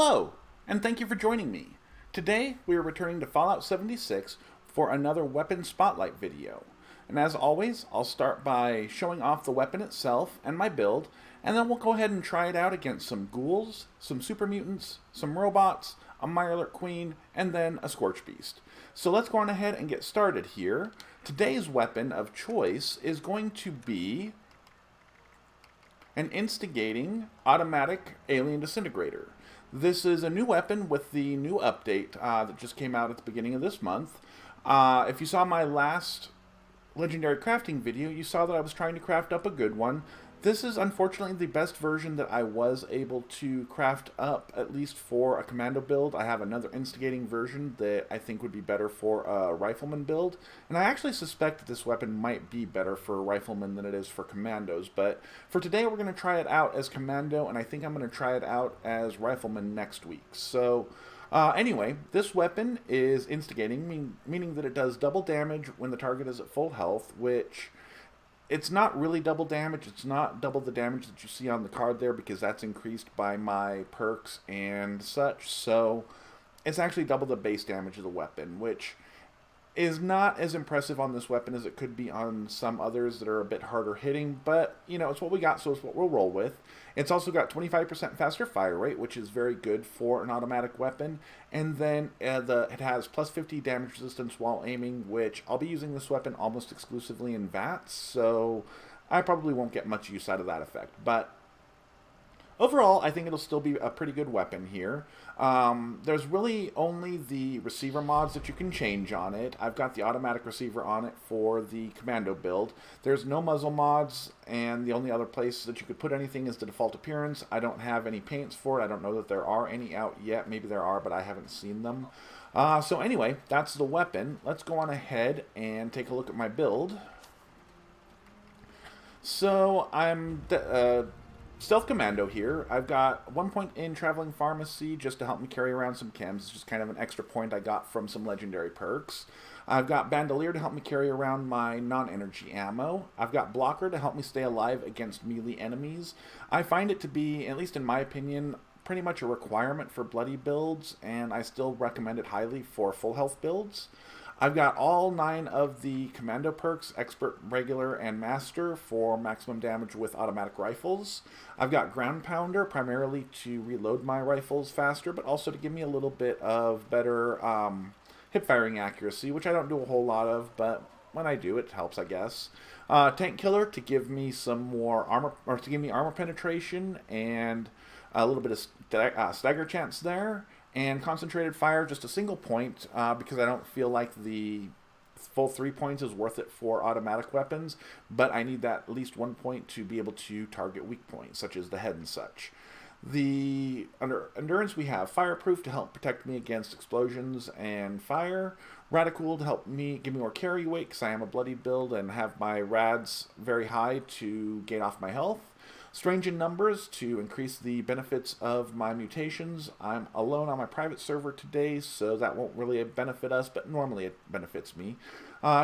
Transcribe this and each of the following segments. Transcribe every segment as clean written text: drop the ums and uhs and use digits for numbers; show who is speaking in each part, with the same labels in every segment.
Speaker 1: Hello, and thank you for joining me. Today, we are returning to Fallout 76 for another weapon spotlight video. And as always, I'll start by showing off the weapon itself and my build, and then we'll go ahead and try it out against some ghouls, some super mutants, some robots, a Mirelurk Queen, and then a Scorched Beast. So let's go on ahead and get started here. Today's weapon of choice is going to be an Instigating automatic Alien Disintegrator. This is a new weapon with the new update that just came out at the beginning of this month. If you saw my last legendary crafting video, you saw that I was trying to craft up a good one. This is unfortunately the best version that I was able to craft up, at least for a commando build. I have another Instigating version that I think would be better for a rifleman build, and I actually suspect that this weapon might be better for riflemen than it is for commandos, but for today we're going to try it out as commando, and I think I'm going to try it out as rifleman next week. So anyway, this weapon is Instigating, meaning that it does double damage when the target is at full health, which it's not really double damage. It's not double the damage that you see on the card there because that's increased by my perks and such. So it's actually double the base damage of the weapon, which is not as impressive on this weapon as it could be on some others that are a bit harder hitting, but you know, it's what we got, so it's what we'll roll with. It's also got 25% faster fire rate, which is very good for an automatic weapon, and then it has plus 50 damage resistance while aiming, which I'll be using this weapon almost exclusively in VATS, so I probably won't get much use out of that effect, but overall, I think it'll still be a pretty good weapon here. There's really only the receiver mods that you can change on it. I've got the automatic receiver on it for the commando build. There's no muzzle mods, and the only other place that you could put anything is the default appearance. I don't have any paints for it. I don't know that there are any out yet. Maybe there are, but I haven't seen them. So anyway, that's the weapon. Let's go on ahead and take a look at my build. So I'm Stealth Commando here. I've got 1 point in Traveling Pharmacy just to help me carry around some chems. It's just kind of an extra point I got from some legendary perks. I've got Bandolier to help me carry around my non-energy ammo. I've got Blocker to help me stay alive against melee enemies. I find it to be, at least in my opinion, pretty much a requirement for bloody builds, and I still recommend it highly for full health builds. I've got all 9 of the commando perks, Expert, Regular, and Master for maximum damage with automatic rifles. I've got Ground Pounder primarily to reload my rifles faster, but also to give me a little bit of better hip firing accuracy, which I don't do a whole lot of, but when I do, it helps, I guess. Tank Killer to give me some more armor, or to give me armor penetration and a little bit of stagger chance there. And Concentrated Fire, just a single point, because I don't feel like the full 3 points is worth it for automatic weapons, but I need that at least 1 point to be able to target weak points, such as the head and such. Under Endurance, we have Fireproof to help protect me against explosions and fire, Radical to help me give me more carry weight, because I am a bloody build and have my rads very high to gain off my health. Strange in Numbers to increase the benefits of my mutations. I'm alone on my private server today, so that won't really benefit us, but normally it benefits me.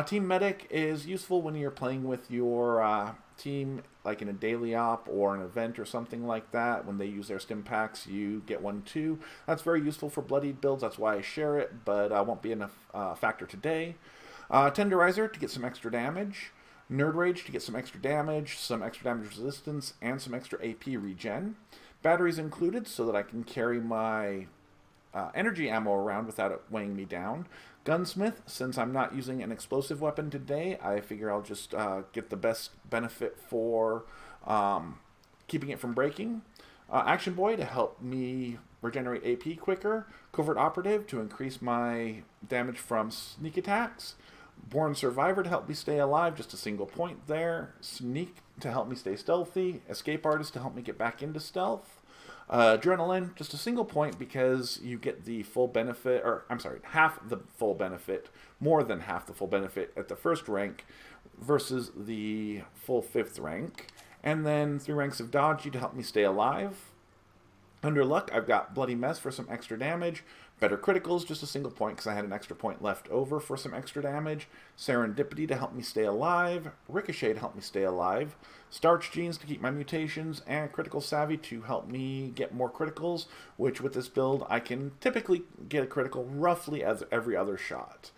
Speaker 1: Team Medic is useful when you're playing with your team, like in a daily op or an event or something like that. When they use their stim packs, you get one too. That's very useful for bloodied builds, that's why I share it, but won't be enough factor today. Tenderizer to get some extra damage. Nerd Rage to get some extra damage resistance, and some extra AP regen. Batteries included so that I can carry my energy ammo around without it weighing me down. Gunsmith, since I'm not using an explosive weapon today, I figure I'll just get the best benefit for keeping it from breaking. Action Boy to help me regenerate AP quicker. Covert Operative to increase my damage from sneak attacks. Born Survivor to help me stay alive, just a single point there. Sneak to help me stay stealthy. Escape Artist to help me get back into stealth. Adrenaline, just a single point because you get the full benefit, or I'm sorry, half the full benefit, more than half the full benefit at the first rank versus the full 5th rank. And then 3 ranks of Dodgy to help me stay alive. Under luck, I've got Bloody Mess for some extra damage. Better criticals, just a single point because I had an extra point left over for some extra damage. Serendipity to help me stay alive. Ricochet to help me stay alive. Starch Genes to keep my mutations. And Critical Savvy to help me get more criticals, which with this build I can typically get a critical roughly as every other shot.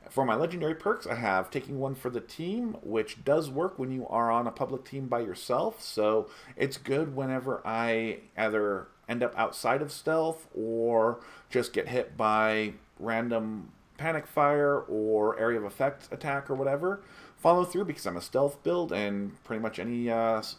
Speaker 1: For my legendary perks, I have Taking One for the Team, which does work when you are on a public team by yourself, so it's good whenever I either end up outside of stealth or just get hit by random panic fire or area of effect attack or whatever. Follow through because I'm a stealth build and pretty much any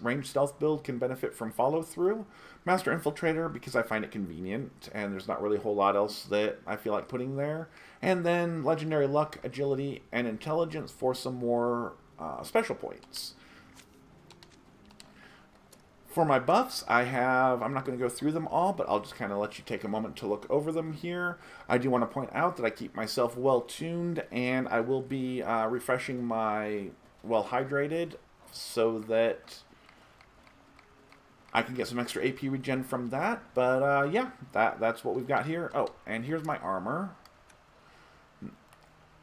Speaker 1: ranged stealth build can benefit from follow through. Master Infiltrator because I find it convenient and there's not really a whole lot else that I feel like putting there. And then Legendary Luck, Agility, and Intelligence for some more special points. For my buffs, I'm not going to go through them all, but I'll just kind of let you take a moment to look over them here. I do want to point out that I keep myself well tuned, and I will be refreshing my well hydrated so that I can get some extra AP regen from that. But yeah, that's what we've got here. Oh, and here's my armor.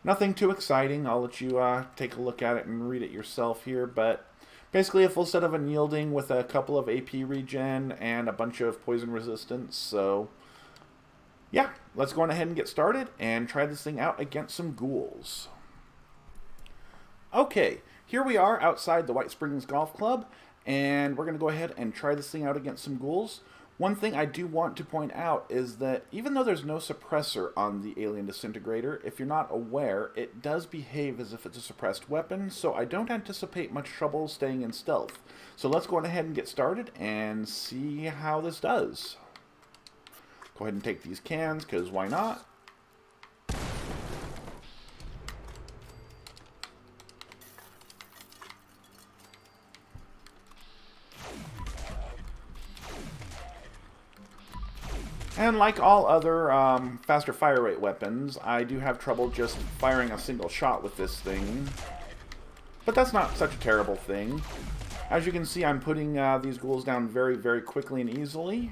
Speaker 1: Nothing too exciting. I'll let you take a look at it and read it yourself here, but basically a full set of unyielding with a couple of AP regen and a bunch of poison resistance. So yeah, let's go on ahead and get started and try this thing out against some ghouls. Okay, here we are outside the White Springs Golf Club, and we're going to go ahead and try this thing out against some ghouls. One thing I do want to point out is that even though there's no suppressor on the Alien Disintegrator, if you're not aware, it does behave as if it's a suppressed weapon, so I don't anticipate much trouble staying in stealth. So let's go on ahead and get started and see how this does. Go ahead and take these cans, because why not? And like all other faster fire rate weapons, I do have trouble just firing a single shot with this thing. But that's not such a terrible thing. As you can see, I'm putting these ghouls down very, very quickly and easily.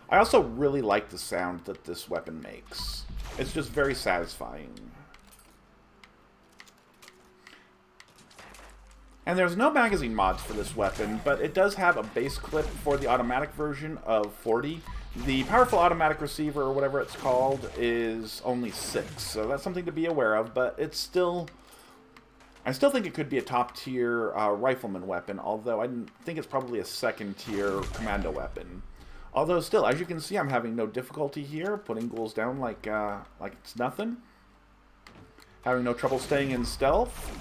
Speaker 1: I also really like the sound that this weapon makes. It's just very satisfying. And there's no magazine mods for this weapon, but it does have a base clip for the automatic version of 40. The powerful automatic receiver, or whatever it's called, is only 6, so that's something to be aware of, but it's still... I still think it could be a top-tier rifleman weapon, although I think it's probably a second-tier commando weapon. Although still, as you can see, I'm having no difficulty here, putting ghouls down like it's nothing. Having no trouble staying in stealth.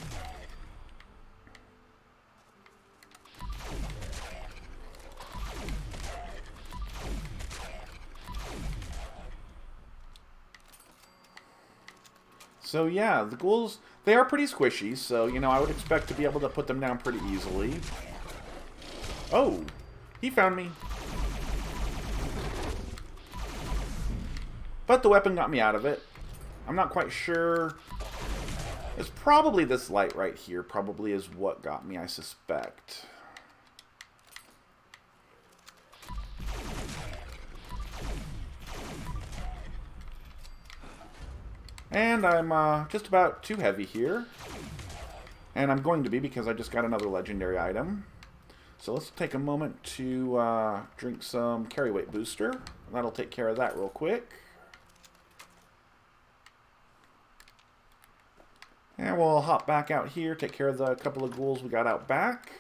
Speaker 1: So yeah, the ghouls, they are pretty squishy, so, you know, I would expect to be able to put them down pretty easily. Oh, he found me. But the weapon got me out of it. I'm not quite sure. It's probably this light right here, probably is what got me, I suspect. And I'm just about too heavy here. And I'm going to be because I just got another legendary item. So let's take a moment to drink some carry weight booster. That'll take care of that real quick. And we'll hop back out here, take care of the couple of ghouls we got out back.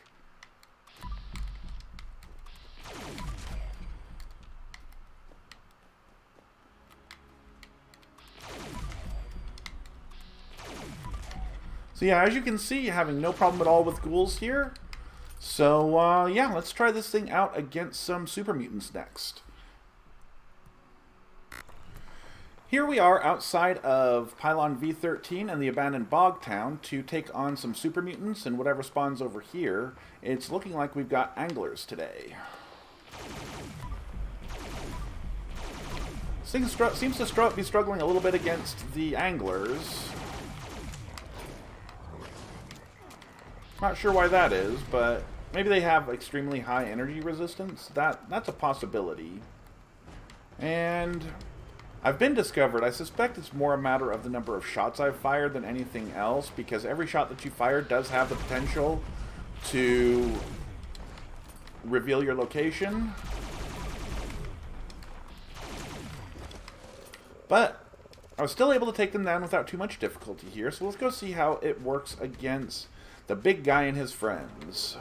Speaker 1: So yeah, as you can see, having no problem at all with ghouls here. So yeah, let's try this thing out against some super mutants next. Here we are outside of Pylon V13 and the abandoned bog town to take on some super mutants and whatever spawns over here. It's looking like we've got anglers today. Seems to be struggling a little bit against the anglers. Not sure why that is, but maybe they have extremely high energy resistance. That's a possibility. And I've been discovered. I suspect it's more a matter of the number of shots I've fired than anything else, because every shot that you fire does have the potential to reveal your location. But I was still able to take them down without too much difficulty here, so let's go see how it works against the big guy and his friends.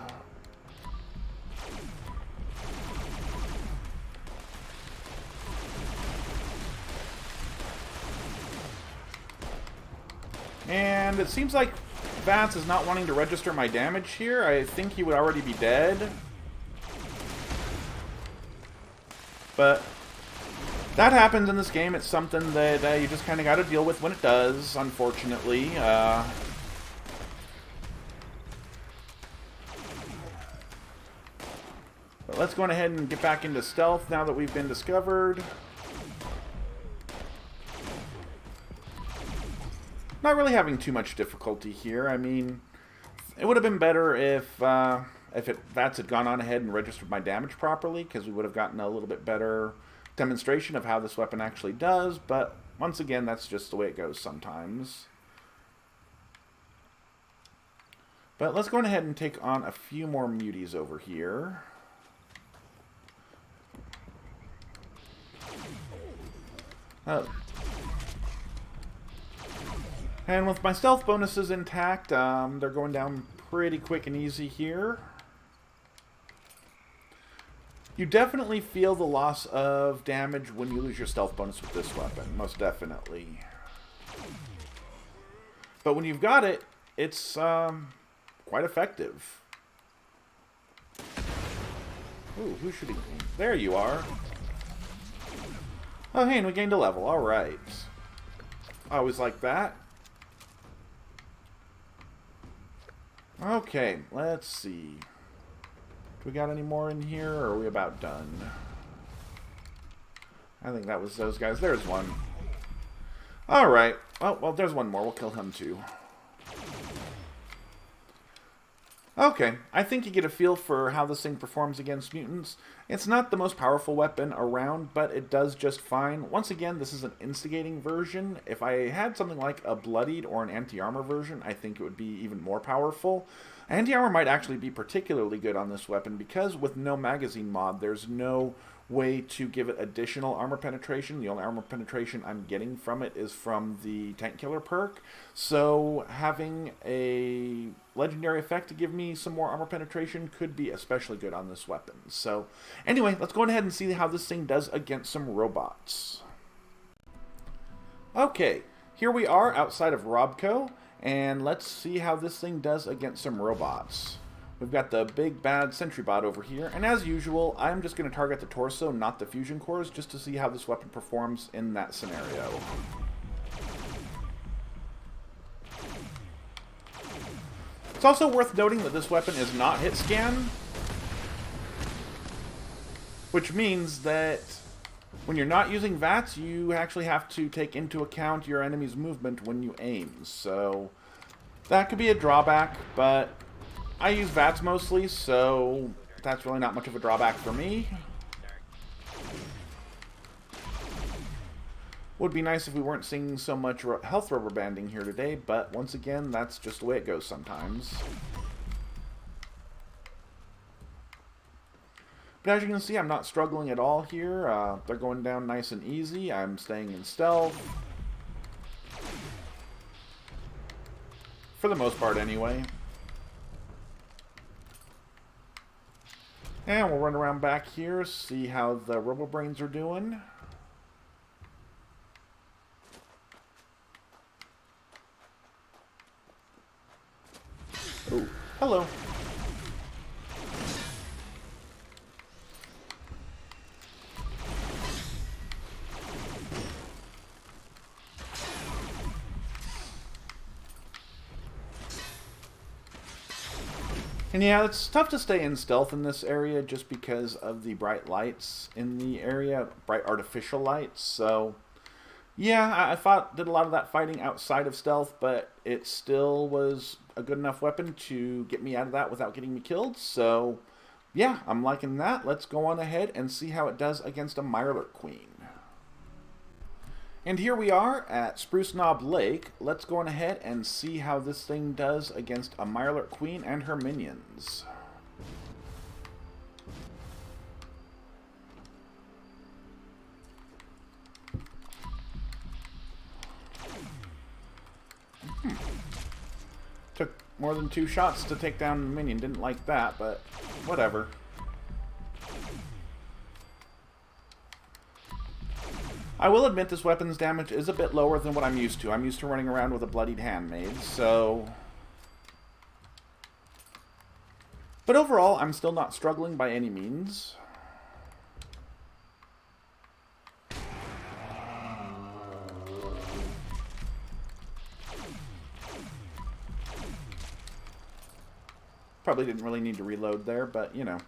Speaker 1: And it seems like Vance is not wanting to register my damage here. I think he would already be dead. But that happens in this game. It's something that you just kind of got to deal with when it does, unfortunately. But let's go ahead and get back into stealth now that we've been discovered. Not really having too much difficulty here. I mean, it would have been better if Vats had gone on ahead and registered my damage properly, because we would have gotten a little bit better demonstration of how this weapon actually does, but once again, that's just the way it goes sometimes. But let's go ahead and take on a few more muties over here. And with my stealth bonuses intact, they're going down pretty quick and easy here. You definitely feel the loss of damage when you lose your stealth bonus with this weapon, most definitely. But when you've got it, it's quite effective. Ooh, who's shooting me? There you are. Oh, hey, and we gained a level. All right. I always like that. Okay, let's see. Do we got any more in here, or are we about done? I think that was those guys. There's one. Alright. Oh, well, there's one more. We'll kill him, too. Okay, I think you get a feel for how this thing performs against mutants. It's not the most powerful weapon around, but it does just fine. Once again, this is an instigating version. If I had something like a bloodied or an anti-armor version, I think it would be even more powerful. Anti-armor might actually be particularly good on this weapon, because with no magazine mod, there's no way to give it additional armor penetration. The only armor penetration I'm getting from it is from the Tank Killer perk. So having a legendary effect to give me some more armor penetration could be especially good on this weapon. So anyway, let's go ahead and see how this thing does against some robots. Okay, here we are outside of Robco, and let's see how this thing does against some robots. We've got the big bad sentry bot over here, and as usual, I'm just going to target the torso, not the fusion cores, just to see how this weapon performs in that scenario. It's also worth noting that this weapon is not hit scan, which means that when you're not using VATS, you actually have to take into account your enemy's movement when you aim. So that could be a drawback, but I use VATS mostly, so that's really not much of a drawback for me. Would be nice if we weren't seeing so much health rubber banding here today, but once again, that's just the way it goes sometimes. But as you can see, I'm not struggling at all here. They're going down nice and easy. I'm staying in stealth. For the most part, anyway. And we'll run around back here, see how the Robo-Brains are doing. Oh, hello. And yeah, it's tough to stay in stealth in this area just because of the bright lights in the area, bright artificial lights. So yeah, I did a lot of that fighting outside of stealth, but it still was a good enough weapon to get me out of that without getting me killed. So, yeah, I'm liking that. Let's go on ahead and see how it does against a Mirelurk Queen. And here we are at Spruce Knob Lake. Let's go on ahead and see how this thing does against a Mirelurk Queen and her minions. Took more than 2 shots to take down the minion. Didn't like that, but whatever. I will admit this weapon's damage is a bit lower than what I'm used to. I'm used to running around with a bloodied handmaid, so... But overall, I'm still not struggling by any means. Probably didn't really need to reload there, but, you know.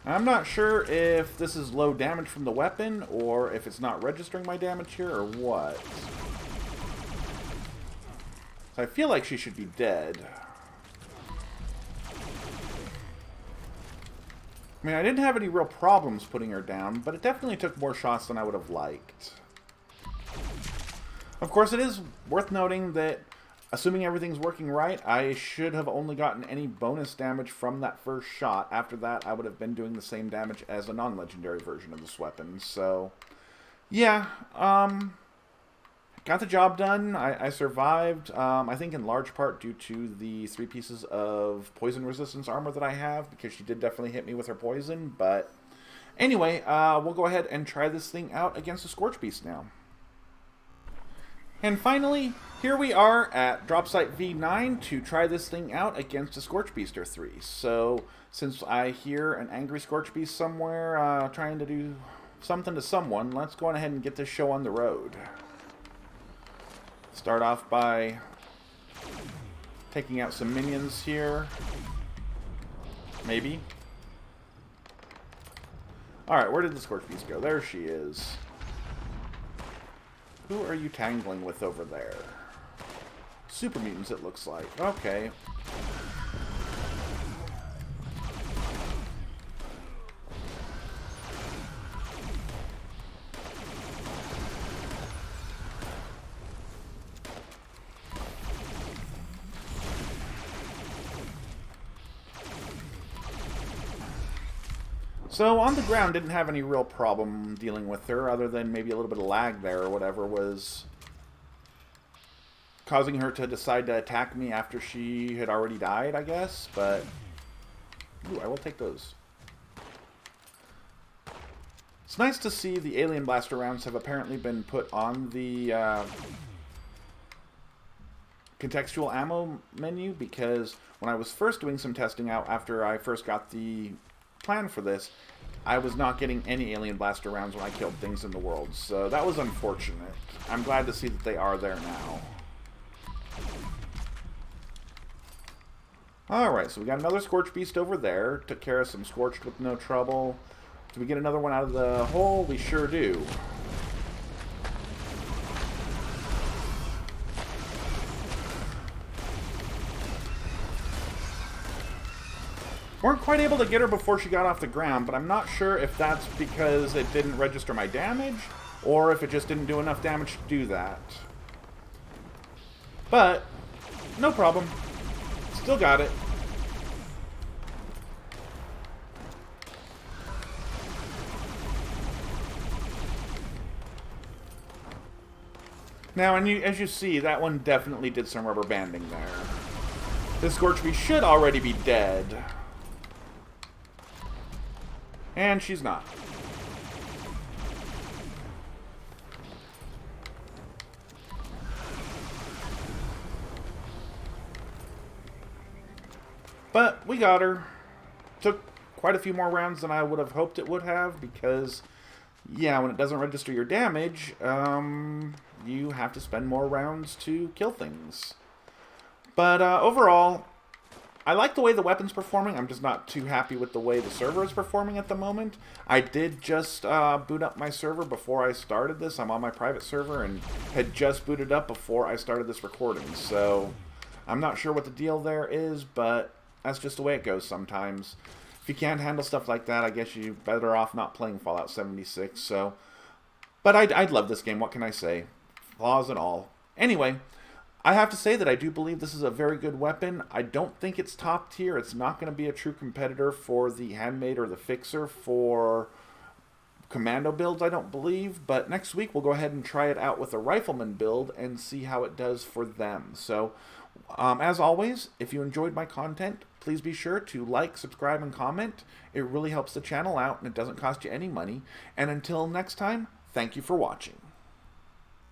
Speaker 1: I'm not sure if this is low damage from the weapon, or if it's not registering my damage here, or what. So I feel like she should be dead. I mean, I didn't have any real problems putting her down, but it definitely took more shots than I would have liked. Of course, it is worth noting that, assuming everything's working right, I should have only gotten any bonus damage from that first shot. After that, I would have been doing the same damage as a non-legendary version of this weapon. So, yeah, got the job done. I survived, I think in large part due to the 3 pieces of poison resistance armor that I have, because she did definitely hit me with her poison. But anyway, we'll go ahead and try this thing out against the Scorched Beast now. And finally, here we are at Drop Site V9 to try this thing out against a Scorched Beast or 3. So, since I hear an angry Scorched Beast somewhere trying to do something to someone, let's go on ahead and get this show on the road. Start off by taking out some minions here. Maybe. Alright, where did the Scorched Beast go? There she is. Who are you tangling with over there? Super mutants, it looks like. Okay. So, on the ground, didn't have any real problem dealing with her, other than maybe a little bit of lag there or whatever was causing her to decide to attack me after she had already died, I guess, but... Ooh, I will take those. It's nice to see the Alien Blaster rounds have apparently been put on the contextual ammo menu, because when I was first doing some testing out after I first got the plan for this, I was not getting any Alien Blaster rounds when I killed things in the world, so that was unfortunate. I'm glad to see that they are there now. Alright, so we got another Scorched Beast over there. Took care of some Scorched with no trouble. Do we get another one out of the hole? We sure do. Weren't quite able to get her before she got off the ground, but I'm not sure if that's because it didn't register my damage, or if it just didn't do enough damage to do that. But, no problem. Still got it. Now, as you see, that one definitely did some rubber banding there. This Scorched Beast should already be dead. And she's not. But we got her. Took quite a few more rounds than I would have hoped it would have, because, yeah, when it doesn't register your damage, you have to spend more rounds to kill things. But overall, I like the way the weapon's performing. I'm just not too happy with the way the server is performing at the moment. I did just boot up my server before I started this. I'm on my private server and had just booted up before I started this recording. So I'm not sure what the deal there is, but that's just the way it goes sometimes. If you can't handle stuff like that, I guess you're better off not playing Fallout 76. So, but I'd love this game. What can I say? Flaws and all. Anyway, I have to say that I do believe this is a very good weapon. I don't think it's top tier. It's not going to be a true competitor for the Handmade or the Fixer for Commando builds, I don't believe. But next week we'll go ahead and try it out with a Rifleman build and see how it does for them. So, as always, if you enjoyed my content, please be sure to like, subscribe, and comment. It really helps the channel out, and it doesn't cost you any money. And until next time, thank you for watching.